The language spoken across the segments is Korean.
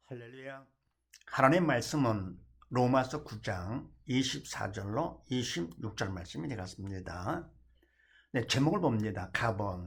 할렐루야. 하나님의 말씀은 로마서 9장 24절로 26절 말씀이 되겠습니다. 네, 제목을 봅니다. 가번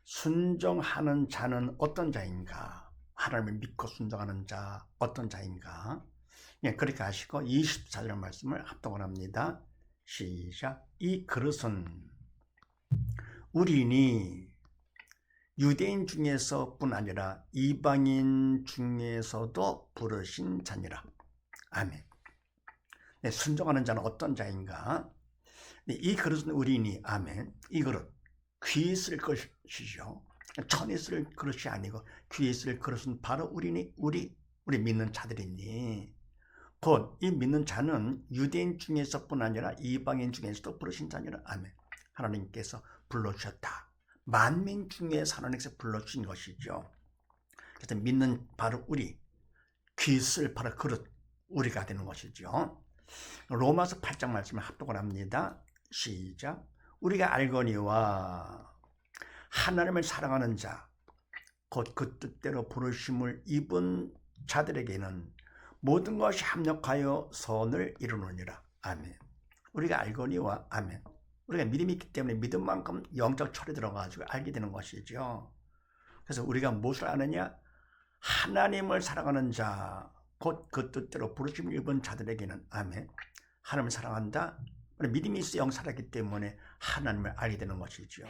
순종하는 자는 어떤 자인가? 하나님을 믿고 순종하는 자 어떤 자인가? 네, 그렇게 하시고 24절 말씀을 합독을 합니다. 시작. 이 그릇은 우리니 유대인 중에서뿐 아니라 이방인 중에서도 부르신 자니라. 아멘. 네, 순종하는 자는 어떤 자인가? 네, 이 그릇은 우리니. 아멘. 이 그릇 귀에 쓸 것이죠. 천에 쓸 그릇이 아니고 귀에 쓸 그릇은 바로 우리니. 우리 믿는 자들이니. 곧 이 믿는 자는 유대인 중에서뿐 아니라 이방인 중에서도 부르신 자니라. 아멘. 하나님께서 불러주셨다. 만민 중에서 하나님께서 불러주신 것이죠. 그래서 믿는 바로 우리, 귀 쓸 바로 그릇, 우리가 되는 것이죠. 로마서 8장 말씀을 합독을 합니다. 시작. 우리가 알거니와 하나님을 사랑하는 자, 곧 그 뜻대로 부르심을 입은 자들에게는 모든 것이 합력하여 선을 이루느니라. 아멘. 우리가 알거니와. 아멘. 우리가 믿음이 있기 때문에 믿음만큼 영적 철이 들어가지고 알게 되는 것이죠. 그래서 우리가 무엇을 아느냐? 하나님을 사랑하는 자, 곧 그 뜻대로 부르심을 입은 자들에게는. 아멘. 하나님을 사랑한다. 믿음이 있어 영 살았기 때문에 하나님을 알게 되는 것이죠.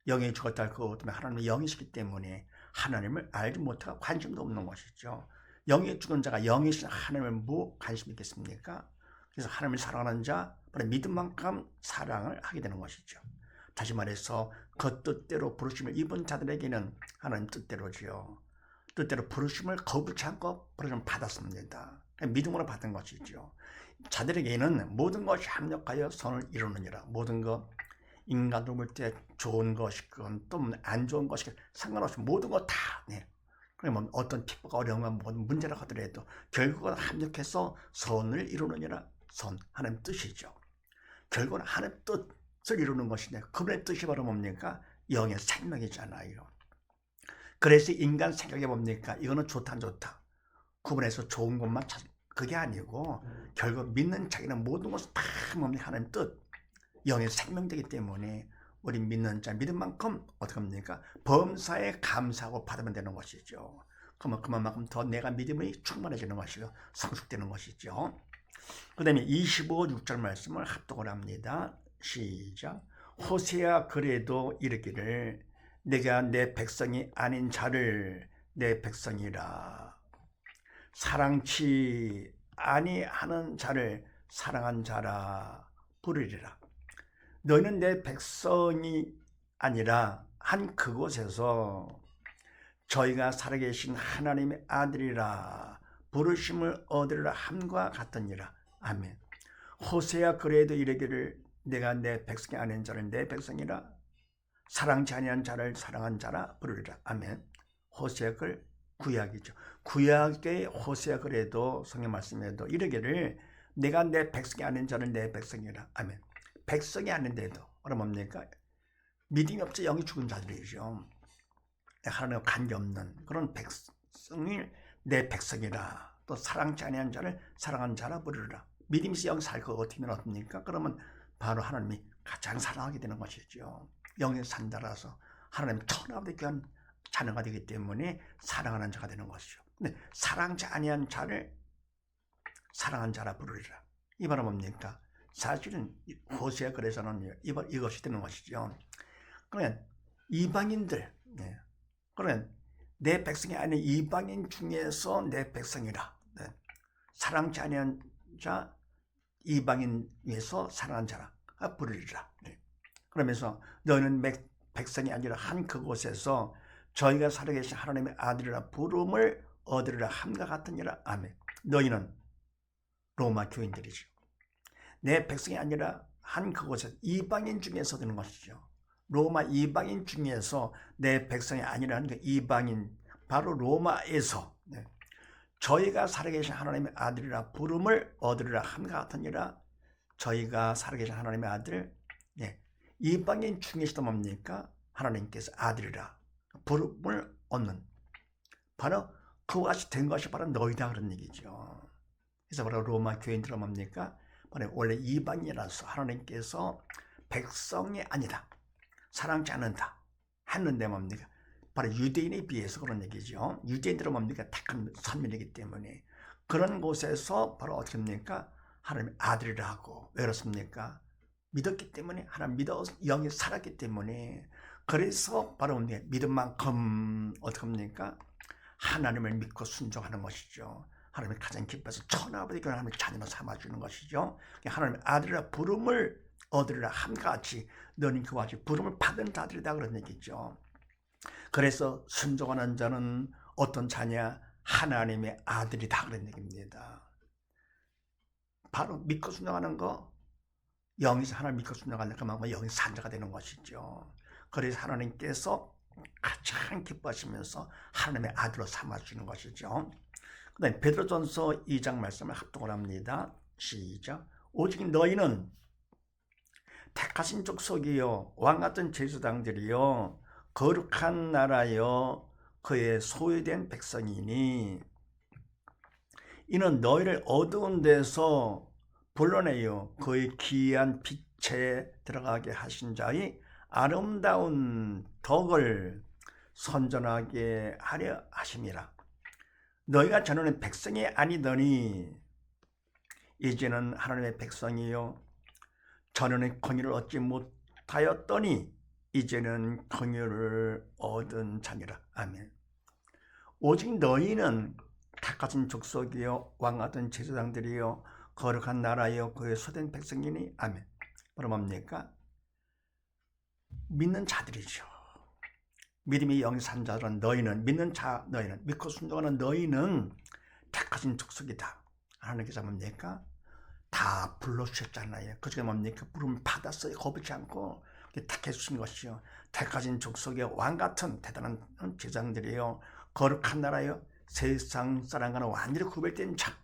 영이 죽었다 할 것 때문에 하나님은 영이시기 때문에 하나님을 알지 못하고 관심도 없는 것이죠. 영이 죽은 자가 영이신 하나님을 뭐 관심 있겠습니까? 그래서 하나님을 사랑하는 자, 믿음만큼 사랑을 하게 되는 것이죠. 다시 말해서 그 뜻대로 부르심을 입은 자들에게는 하나님 뜻대로지요. 뜻대로 부르심을 거부치 않고 부르심을 받았습니다. 믿음으로 받은 것이죠. 자들에게는 모든 것이 합력하여 선을 이루느니라. 모든 것, 인간도 볼 때 좋은 것이건 또 안 좋은 것이건 상관없이 모든 것 다. 네. 그러면 어떤 핍박, 어려움과 모든 문제라 하더라도 결국은 합력해서 선을 이루느니라. 선, 하나님 뜻이죠. 결국은 하나님 뜻을 이루는 것인데 그분의 뜻이 바로 뭡니까? 영의 생명이잖아요. 그래서 인간 생각해 봅니까? 이거는 좋다 안 좋다. 구분해서 좋은 것만 찾 그게 아니고 결국 믿는 자기는 모든 것을 다 뭡니까? 하나님 뜻, 영의 생명되기 때문에 우리 믿는 자 믿은 만큼 어떻게 합니까? 범사에 감사하고 받으면 되는 것이죠. 그러면 그만큼 더 내가 믿음이 충만해지는 것이고 성숙되는 것이죠. 그 다음에 25, 6절 말씀을 합독을 합니다. 시작. 호세아 그래도 이르기를 내가 내 백성이 아닌 자를 내 백성이라 사랑치 아니하는 자를 사랑한 자라 부르리라. 너희는 내 백성이 아니라 한 그곳에서 저희가 살아계신 하나님의 아들이라 부르심을 얻으리라 함과 같으니라. 아멘. 호세아 그래도 이르기를 내가 내 백성이 아닌 자를 내 백성이라 사랑치 아니한 자를 사랑한 자라 부르리라. 아멘. 호세아 글 구약이죠. 구약의 호세아 그래도 성경 말씀에도 이르기를 내가 내 백성이 아닌 자를 내 백성이라. 아멘. 백성이 아닌데도 뭡니까? 믿음이 없이 영이 죽은 자들이죠. 하나님과 관계없는 그런 백성이 내 백성이라. 또 사랑치 아니한 자를 사랑한 자라 부르라. 믿음이 있어 영 살 것 같으면 어떻습니까? 그러면 바로 하나님이 가장 사랑하게 되는 것이죠. 영의 산자라서 하나님 천하보다 귀한 자녀가 되기 때문에 사랑하는 자가 되는 것이죠. 근데 사랑치 아니한 자를 사랑한 자라 부르리라. 이 말은 뭡니까? 사실은 호세아 그래서는 이것이 되는 것이죠. 그러면 이방인들, 그러면 내 백성이 아닌 이방인 중에서 내 백성이라. 사랑치 아니한 자, 이방인 중에서 사랑한 자라 부르리라. 그러면서 너희는 백성이 아니라 한 그곳에서 저희가 살아계신 하나님의 아들이라 부름을 얻으리라 함과 같으니라. 아멘. 너희는 로마 교인들이죠. 내 백성이 아니라 한 그곳에서 이방인 중에서 되는 것이죠. 로마 이방인 중에서 내 백성이 아니라는 그 이방인 바로 로마에서 저희가 살아계신 하나님의 아들이라 부름을 얻으리라 함과 같으니라. 저희가 살아계신 하나님의 아들, 이방인 중에서도 뭡니까? 하나님께서 아들이라 부름을 얻는 바로 그와 같이 된 것이 바로 너희다 그런 얘기죠. 그래서 바로 로마 교인들은 뭡니까? 바로 원래 이방인이라서 하나님께서 백성이 아니다, 사랑지 않는다 했는데 뭡니까? 바로 유대인에 비해서 그런 얘기죠. 유대인들은 뭡니까? 택한 선민이기 때문에 그런 곳에서 바로 어떻게 합니까? 하나님의 아들이라 하고, 왜 그렇습니까? 믿었기 때문에, 하나님 믿어 영이 살았기 때문에, 그래서 바로 믿은 만큼 어떻게 합니까? 하나님을 믿고 순종하는 것이죠. 하나님이 가장 기뻐서 천하아버지가 하나님의 자녀로 삼아주는 것이죠. 하나님의 아들이라 부름을 얻으리라 함과 같이 너는 그와 같이 부름을 받은 자들이다 그런 얘기죠. 그래서 순종하는 자는 어떤 자냐? 하나님의 아들이다 그런 얘기입니다. 바로 믿고 순종하는 거, 영에서 하나님 믿고 순종하는 그만큼 영이 산자가 되는 것이죠. 그래서 하나님께서 가장 기뻐하시면서 하나님의 아들로 삼아주는 것이죠. 그 다음에 베드로전서 2장 말씀을 합독을 합니다. 시작. 오직 너희는 택하신 족속이요 왕같은 제사장들이요 거룩한 나라여 그의 소유된 백성이니 이는 너희를 어두운 데서 불러내어 그의 귀한 빛에 들어가게 하신 자의 아름다운 덕을 선전하게 하려 하심이라. 너희가 전에는 백성이 아니더니 이제는 하나님의 백성이요 전에는 긍휼을 얻지 못하였더니 이제는 긍휼을 얻은 자니라. 아멘. 오직 너희는 택하신 족속이요 왕같은 제사장들이요 거룩한 나라요 그의 소된 백성이니. 아멘. 바로 뭡니까? 믿는 자들이죠. 믿음이 영이 산 자들은 너희는, 믿는 자 너희는, 믿고 순종하는 너희는 택하신 족속이다. 하나님께서 뭡니까? 다 불러주셨잖아요. 그 중에 뭡니까? 부름 받았어요. 거부치 않고 택해 주신 것이요. 택하신 족속의 왕같은 대단한 제사장들이요 거룩한 나라요 세상 사람과는 완전히 구별된 자.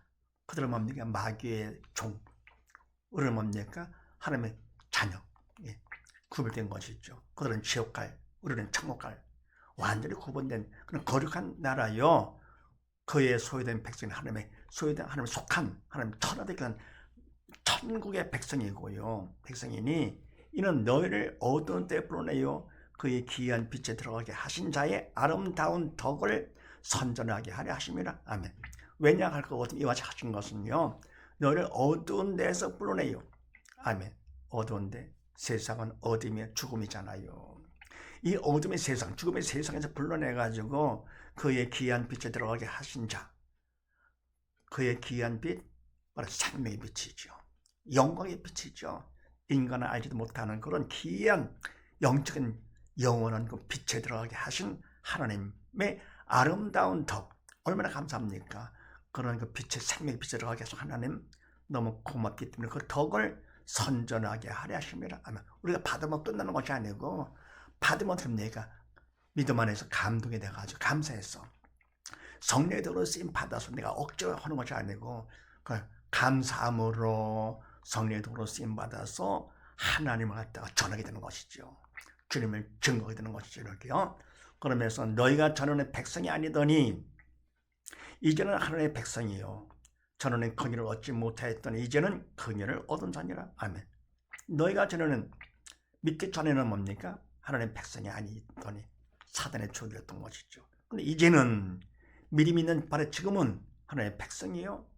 그들은 뭡니까? 마귀의 종. 우리는 뭡니까? 하나님의 자녀. 예. 구별된 것이죠. 그들은 지옥 갈, 우리는 천국 갈. 완전히 구분된 그런 거룩한 나라요. 그의 소유된 백성이 하나님의 소유된, 하나님의 속한, 하나님 천하대견 천국의 백성이고요. 백성이니 이는 너희를 어두운 때 불러내요 그의 귀한 빛에 들어가게 하신 자의 아름다운 덕을 선전하게 하려 하심이라. 아멘. 왜냐 할 것 같으면 이와 같이 하신 것은요 너희를 어두운 데서 불러내요. 아멘. 어두운 데, 세상은 어둠의 죽음이잖아요. 이 어둠의 세상, 죽음의 세상에서 불러내가지고 그의 귀한 빛에 들어가게 하신 자, 그의 귀한 빛, 바로 생명의 빛이죠. 영광의 빛이죠. 인간은 알지도 못하는 그런 귀한 영적인 영원한 그 빛에 들어가게 하신 하나님의 아름다운 덕, 얼마나 감사합니까? 그런 그 빛의 생명의 빛에 들어가게 하신 하나님 너무 고맙기 때문에 그 덕을 선전하게 하려 하심이라. 아마 우리가 받으면 끝나는 것이 아니고 받으면 됩니까? 믿음 안에서 감동이 돼가지고 감사해서 성령의 덕으로 쓰임 받아서 내가 억지로 하는 것이 아니고 그 감사함으로 성령의 덕으로 쓰임 받아서 하나님을 갖다가 전하게 되는 것이죠. 주님을 증거하게 되는 것이죠. 이렇게요. 그러면서 너희가 전에는 백성이 아니더니 이제는 하나님의 백성이요 전에는 긍휼을 얻지 못하였더니 이제는 긍휼을 얻은 자니라. 아멘. 너희가 전에는 믿기 전에는 뭡니까? 하나님의 백성이 아니더니 사단의 종이었던 것이죠. 근데 이제는 미리 믿는 바로 지금은 하나님의 백성이요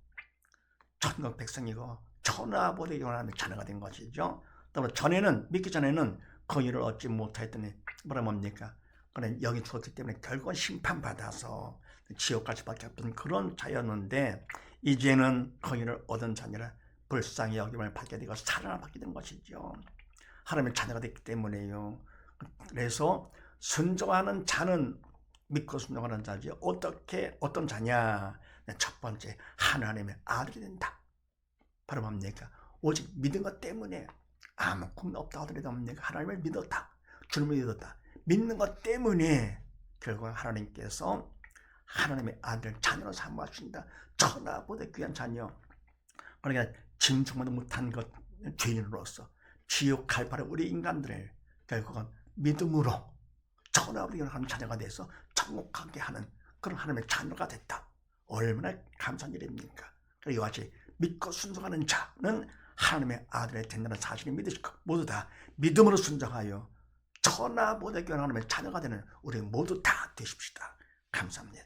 천국 백성이고 천하보다 영원한 자녀가 된 것이죠. 또 전에는 믿기 전에는 긍휼을 얻지 못하였더니 뭐라 뭡니까? 그는 영이 죽었기 때문에 결국은 심판받아서 지옥 갈 수밖에 없던 그런 자였는데 이제는 긍휼을 얻은 자녀라 불쌍히 여김을 받게 되고 사랑을 받게 된 것이죠. 하나님의 자녀가 됐기 때문에요. 그래서 순종하는 자는 믿고 순종하는 자지 어떻게 어떤 자냐? 첫 번째 하나님의 아들이 된다. 바로 뭡니까? 오직 믿은 것 때문에 아무 꿈도 없다 하더라도 뭡니까? 하나님을 믿었다. 주님을 믿었다. 믿는 것 때문에 결국 하나님께서 하나님의 아들 자녀로 삼아주신다. 천하보다 귀한 자녀. 그러니까 짐승만도 못한 것 죄인으로서 지옥 갈 바로 우리 인간들을 결국은 믿음으로 천하보다 귀한 자녀가 돼서 천국 가게 하는 그런 하나님의 자녀가 됐다. 얼마나 감사한 일입니까? 이와 같이 믿고 순종하는 자는 하나님의 아들이 된다는 사실을 믿으시고 모두 다 믿음으로 순종하여 천하 모든 교회 하나님의 자녀가 되는 우리 모두 다 되십시다. 감사합니다.